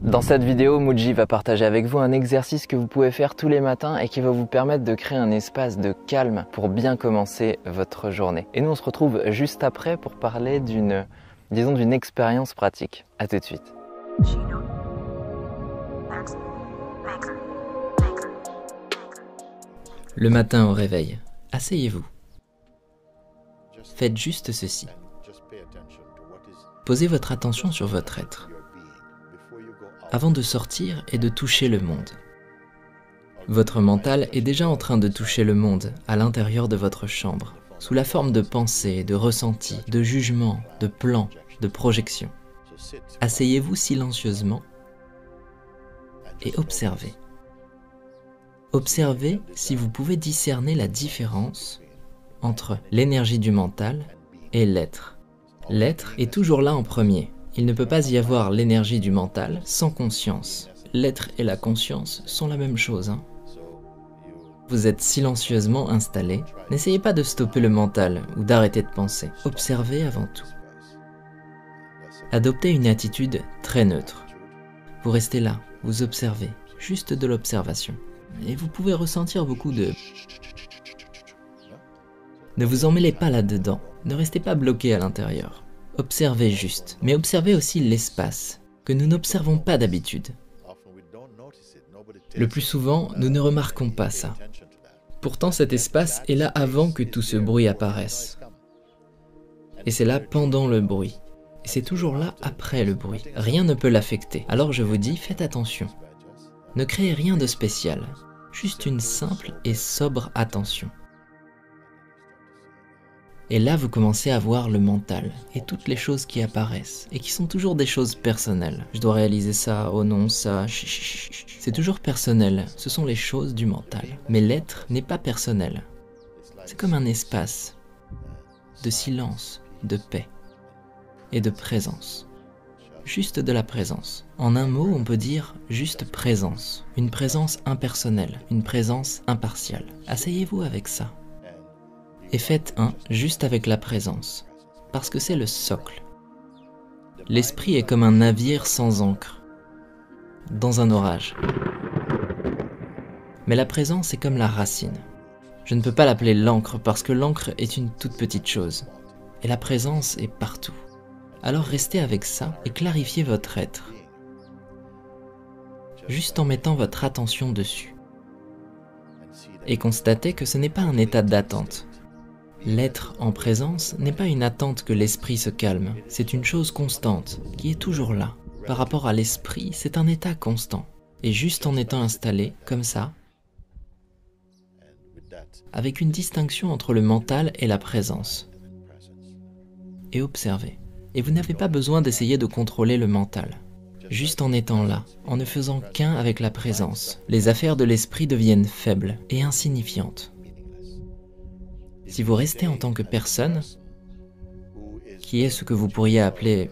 Dans cette vidéo, Muji va partager avec vous un exercice que vous pouvez faire tous les matins et qui va vous permettre de créer un espace de calme pour bien commencer votre journée. Et nous, on se retrouve juste après pour parler d'une expérience pratique. À tout de suite. Le matin au réveil, asseyez-vous. Faites juste ceci. Posez votre attention sur votre être, avant de sortir et de toucher le monde. Votre mental est déjà en train de toucher le monde à l'intérieur de votre chambre, sous la forme de pensées, de ressentis, de jugements, de plans, de projections. Asseyez-vous silencieusement et observez. Observez si vous pouvez discerner la différence entre l'énergie du mental et l'être. L'être est toujours là en premier. Il ne peut pas y avoir l'énergie du mental sans conscience. L'être et la conscience sont la même chose. Vous êtes silencieusement installé. N'essayez pas de stopper le mental ou d'arrêter de penser. Observez avant tout. Adoptez une attitude très neutre. Vous restez là, vous observez, juste de l'observation. Et vous pouvez ressentir beaucoup de... Ne vous emmêlez pas là-dedans. Ne restez pas bloqué à l'intérieur. Observez juste, mais observez aussi l'espace, que nous n'observons pas d'habitude. Le plus souvent, nous ne remarquons pas ça. Pourtant, cet espace est là avant que tout ce bruit apparaisse. Et c'est là pendant le bruit. Et c'est toujours là après le bruit. Rien ne peut l'affecter. Alors je vous dis, faites attention. Ne créez rien de spécial. Juste une simple et sobre attention. Et là, vous commencez à voir le mental et toutes les choses qui apparaissent et qui sont toujours des choses personnelles. Je dois réaliser ça, oh non, ça, c'est toujours personnel. Ce sont les choses du mental. Mais l'être n'est pas personnel. C'est comme un espace de silence, de paix et de présence. Juste de la présence. En un mot, on peut dire juste présence. Une présence impersonnelle, une présence impartiale. Asseyez-vous avec ça. Et faites un juste avec la présence, parce que c'est le socle. L'esprit est comme un navire sans ancre, dans un orage. Mais la présence est comme la racine. Je ne peux pas l'appeler l'encre parce que l'encre est une toute petite chose, et la présence est partout. Alors restez avec ça et clarifiez votre être, juste en mettant votre attention dessus. Et constatez que ce n'est pas un état d'attente. L'être en présence n'est pas une attente que l'esprit se calme, c'est une chose constante, qui est toujours là. Par rapport à l'esprit, c'est un état constant. Et juste en étant installé, comme ça, avec une distinction entre le mental et la présence. Et observez. Et vous n'avez pas besoin d'essayer de contrôler le mental. Juste en étant là, en ne faisant qu'un avec la présence, les affaires de l'esprit deviennent faibles et insignifiantes. Si vous restez en tant que personne, qui est ce que vous pourriez appeler,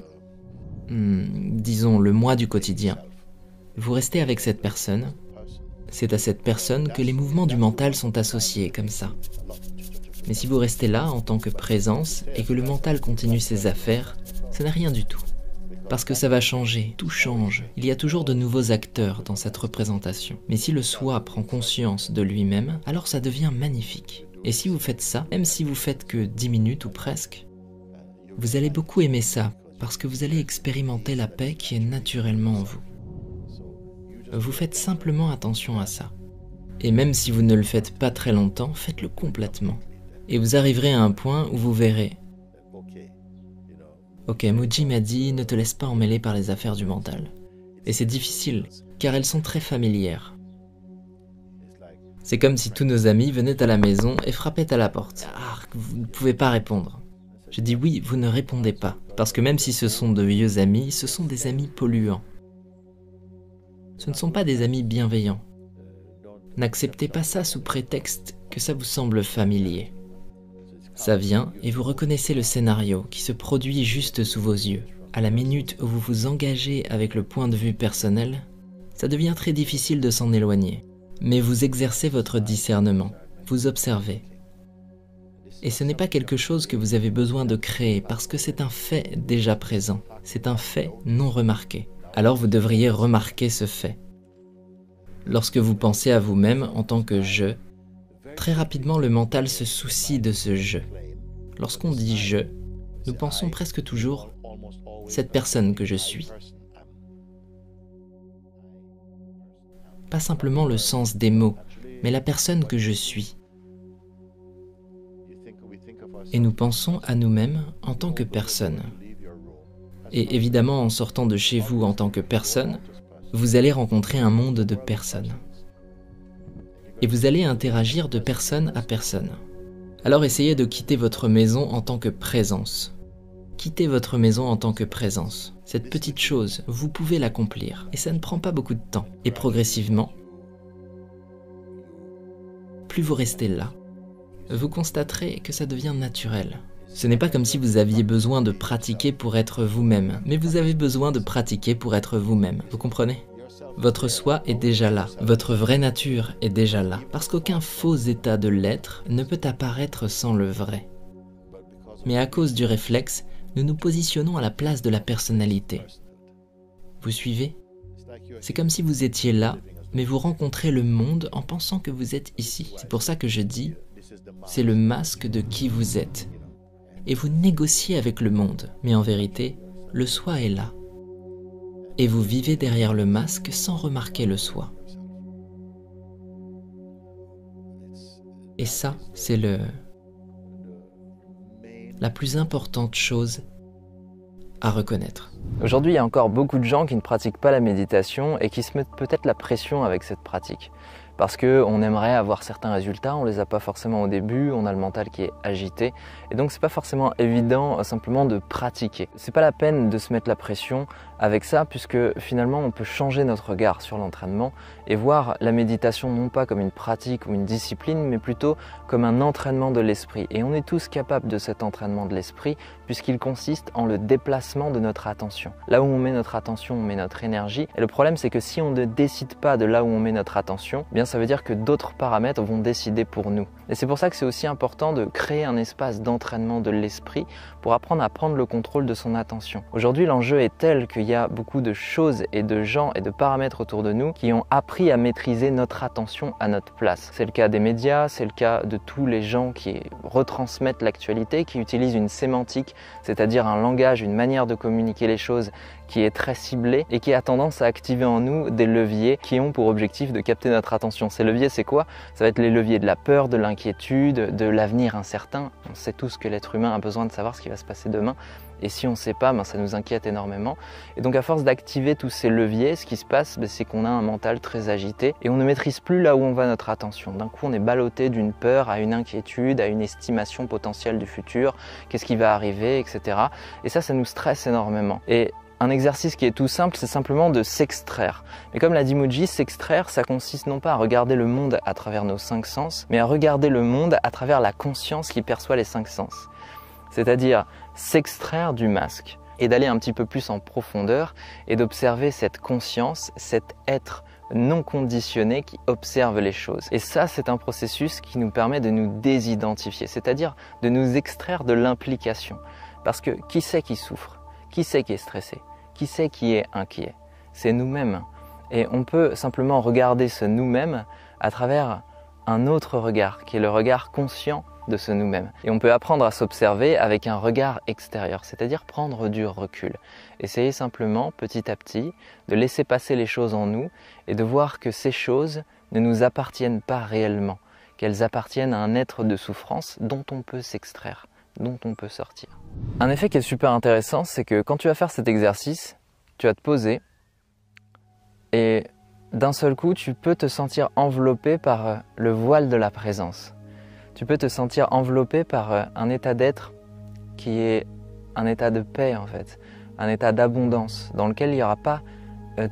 disons, le moi du quotidien, vous restez avec cette personne, c'est à cette personne que les mouvements du mental sont associés, comme ça. Mais si vous restez là en tant que présence et que le mental continue ses affaires, ça n'a rien du tout. Parce que ça va changer, tout change. Il y a toujours de nouveaux acteurs dans cette représentation. Mais si le soi prend conscience de lui-même, alors ça devient magnifique. Et si vous faites ça, même si vous faites que 10 minutes ou presque, vous allez beaucoup aimer ça, parce que vous allez expérimenter la paix qui est naturellement en vous. Vous faites simplement attention à ça. Et même si vous ne le faites pas très longtemps, faites-le complètement. Et vous arriverez à un point où vous verrez. Ok, Muji m'a dit, ne te laisse pas emmêler par les affaires du mental. Et c'est difficile, car elles sont très familières. C'est comme si tous nos amis venaient à la maison et frappaient à la porte. Ah, vous ne pouvez pas répondre. Je dis oui, vous ne répondez pas. Parce que même si ce sont de vieux amis, ce sont des amis polluants. Ce ne sont pas des amis bienveillants. N'acceptez pas ça sous prétexte que ça vous semble familier. Ça vient et vous reconnaissez le scénario qui se produit juste sous vos yeux. À la minute où vous vous engagez avec le point de vue personnel, ça devient très difficile de s'en éloigner. Mais vous exercez votre discernement, vous observez. Et ce n'est pas quelque chose que vous avez besoin de créer parce que c'est un fait déjà présent, c'est un fait non remarqué. Alors vous devriez remarquer ce fait. Lorsque vous pensez à vous-même en tant que « je », très rapidement le mental se soucie de ce « je ». Lorsqu'on dit « je », nous pensons presque toujours « cette personne que je suis ». Pas simplement le sens des mots, mais la personne que je suis. Et nous pensons à nous-mêmes en tant que personne. Et évidemment, en sortant de chez vous en tant que personne, vous allez rencontrer un monde de personnes. Et vous allez interagir de personne à personne. Alors essayez de quitter votre maison en tant que présence. Quittez votre maison en tant que présence. Cette petite chose, vous pouvez l'accomplir. Et ça ne prend pas beaucoup de temps. Et progressivement, plus vous restez là, vous constaterez que ça devient naturel. Ce n'est pas comme si vous aviez besoin de pratiquer pour être vous-même, mais vous avez besoin de pratiquer pour être vous-même. Vous comprenez ? Votre soi est déjà là, votre vraie nature est déjà là, parce qu'aucun faux état de l'être ne peut apparaître sans le vrai. Mais à cause du réflexe, nous nous positionnons à la place de la personnalité. Vous suivez ? C'est comme si vous étiez là, mais vous rencontrez le monde en pensant que vous êtes ici. C'est pour ça que je dis, c'est le masque de qui vous êtes. Et vous négociez avec le monde, mais en vérité, le soi est là. Et vous vivez derrière le masque sans remarquer le soi. Et ça, c'est la plus importante chose à reconnaître. Aujourd'hui, il y a encore beaucoup de gens qui ne pratiquent pas la méditation et qui se mettent peut-être la pression avec cette pratique. Parce qu'on aimerait avoir certains résultats, on ne les a pas forcément au début, on a le mental qui est agité. Et donc c'est pas forcément évident simplement de pratiquer. C'est pas la peine de se mettre la pression avec ça, puisque finalement on peut changer notre regard sur l'entraînement et voir la méditation non pas comme une pratique ou une discipline, mais plutôt comme un entraînement de l'esprit. Et on est tous capables de cet entraînement de l'esprit, puisqu'il consiste en le déplacement de notre attention. Là où on met notre attention, on met notre énergie. Et le problème, c'est que si on ne décide pas de là où on met notre attention, eh bien ça veut dire que d'autres paramètres vont décider pour nous. Et c'est pour ça que c'est aussi important de créer un espace d'entraînement de l'esprit pour apprendre à prendre le contrôle de son attention. Aujourd'hui, l'enjeu est tel qu'il y a beaucoup de choses et de gens et de paramètres autour de nous qui ont appris à maîtriser notre attention à notre place. C'est le cas des médias, c'est le cas de tous les gens qui retransmettent l'actualité, qui utilisent une sémantique, c'est-à-dire un langage, une manière de communiquer les choses qui est très ciblée et qui a tendance à activer en nous des leviers qui ont pour objectif de capter notre attention. Ces leviers, c'est quoi? Ça va être les leviers de la peur, de l'inquiétude, de l'avenir incertain. On sait tous que l'être humain a besoin de savoir ce qui va se passer demain. Et si on ne sait pas, ça nous inquiète énormément. Et donc à force d'activer tous ces leviers, ce qui se passe, c'est qu'on a un mental très agité et on ne maîtrise plus là où on va notre attention. D'un coup, on est ballotté d'une peur à une inquiétude, à une estimation potentielle du futur, qu'est-ce qui va arriver, etc. Et ça nous stresse énormément. Et un exercice qui est tout simple, c'est simplement de s'extraire. Mais comme l'a dit Mooji, s'extraire, ça consiste non pas à regarder le monde à travers nos 5 sens, mais à regarder le monde à travers la conscience qui perçoit les 5 sens. C'est-à-dire s'extraire du masque et d'aller un petit peu plus en profondeur et d'observer cette conscience, cet être non conditionné qui observe les choses. Et ça, c'est un processus qui nous permet de nous désidentifier, c'est-à-dire de nous extraire de l'implication. Parce que qui c'est qui souffre? Qui c'est qui est stressé? Qui c'est qui est inquiet? C'est nous-mêmes. Et on peut simplement regarder ce nous-mêmes à travers un autre regard, qui est le regard conscient de ce nous-mêmes. Et on peut apprendre à s'observer avec un regard extérieur, c'est-à-dire prendre du recul. Essayer simplement, petit à petit, de laisser passer les choses en nous et de voir que ces choses ne nous appartiennent pas réellement, qu'elles appartiennent à un être de souffrance dont on peut s'extraire, dont on peut sortir. Un effet qui est super intéressant, c'est que quand tu vas faire cet exercice, tu vas te poser et d'un seul coup, tu peux te sentir enveloppé par le voile de la présence. Tu peux te sentir enveloppé par un état d'être qui est un état de paix en fait, un état d'abondance dans lequel il n'y aura pas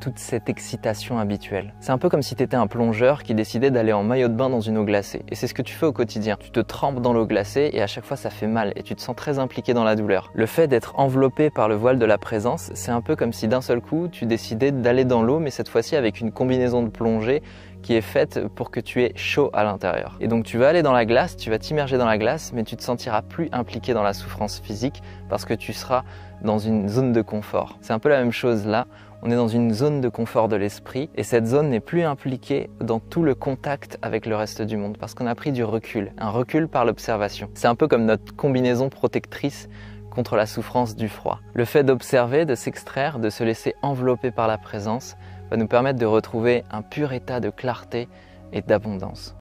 toute cette excitation habituelle. C'est un peu comme si tu étais un plongeur qui décidait d'aller en maillot de bain dans une eau glacée. Et c'est ce que tu fais au quotidien. Tu te trempes dans l'eau glacée et à chaque fois ça fait mal et tu te sens très impliqué dans la douleur. Le fait d'être enveloppé par le voile de la présence, c'est un peu comme si d'un seul coup tu décidais d'aller dans l'eau, mais cette fois-ci avec une combinaison de plongée qui est faite pour que tu aies chaud à l'intérieur. Et donc tu vas aller dans la glace, tu vas t'immerger dans la glace, mais tu te sentiras plus impliqué dans la souffrance physique parce que tu seras dans une zone de confort. C'est un peu la même chose là. On est dans une zone de confort de l'esprit et cette zone n'est plus impliquée dans tout le contact avec le reste du monde parce qu'on a pris du recul, un recul par l'observation. C'est un peu comme notre combinaison protectrice contre la souffrance du froid. Le fait d'observer, de s'extraire, de se laisser envelopper par la présence va nous permettre de retrouver un pur état de clarté et d'abondance.